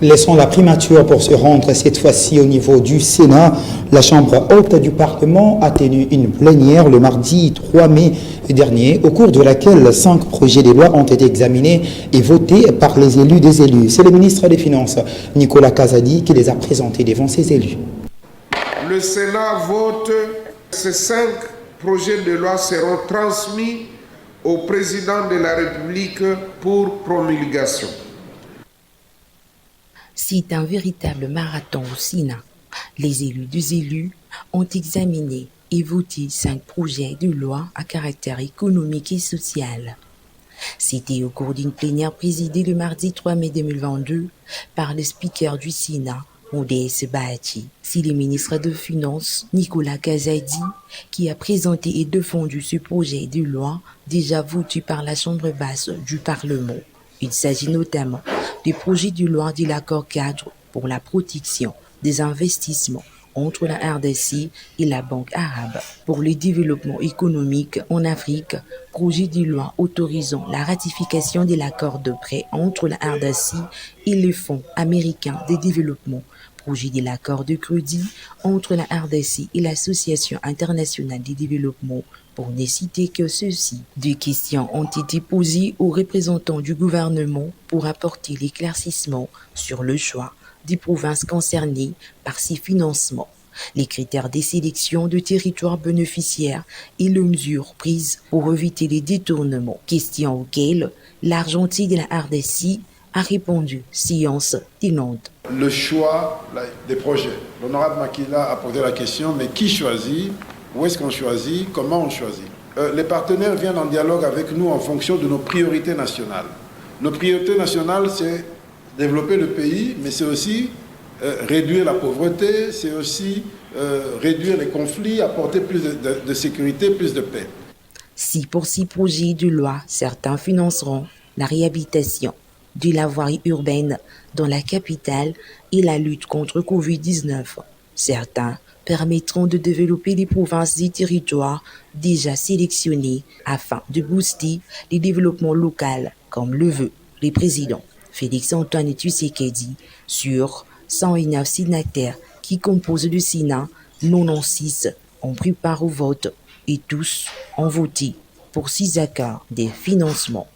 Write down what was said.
Laissons la primature pour se rendre cette fois-ci au niveau du Sénat. La Chambre haute du Parlement a tenu une plénière le mardi 3 mai dernier, au cours de laquelle 5 projets de loi ont été examinés et votés par les élus des élus. C'est le ministre des Finances, Nicolas Kazadi, qui les a présentés devant ses élus. Le Sénat vote. Ces 5 projets de loi seront transmis au président de la République pour promulgation. C'est un véritable marathon au Sénat. Les élus des élus ont examiné et voté 5 projets de loi à caractère économique et social. C'était au cours d'une plénière présidée le mardi 3 mai 2022 par le speaker du Sénat, Modeste Bahati. C'est le ministre des Finances, Nicolas Kazadi, qui a présenté et défendu ce projet de loi déjà voté par la Chambre basse du Parlement. Il s'agit notamment du projet de loi de l'accord cadre pour la protection des investissements entre la RDC et la Banque arabe pour le développement économique en Afrique, projet de loi autorisant la ratification de l'accord de prêt entre la RDC et le Fonds américain de développement, projet de l'accord de crédit entre la RDC et l'Association internationale de développement, pour ne citer que ceux-ci. 2 questions ont été posées aux représentants du gouvernement pour apporter l'éclaircissement sur le choix des provinces concernées par ces financements, les critères de sélection de territoires bénéficiaires et les mesures prises pour éviter les détournements, questions auxquelles l'Argentine de la RDC a répondu séance tenante. Le choix des projets. L'honorable Makila a posé la question, mais qui choisit? Où est-ce qu'on choisit? Comment on choisit? Les partenaires viennent en dialogue avec nous en fonction de nos priorités nationales. Nos priorités nationales, c'est développer le pays, mais c'est aussi réduire la pauvreté, c'est aussi réduire les conflits, apporter plus de sécurité, plus de paix. Si pour ces projets de loi, certains financeront la réhabilitation de la voirie urbaine dans la capitale et la lutte contre Covid-19, certains permettront de développer les provinces et territoires déjà sélectionnés afin de booster les développements locaux, comme le veut le président Félix-Antoine Tshisekedi sur 109 signataires qui composent le Sénat. 96 ont pris part au vote et tous ont voté pour 6 accords des financements.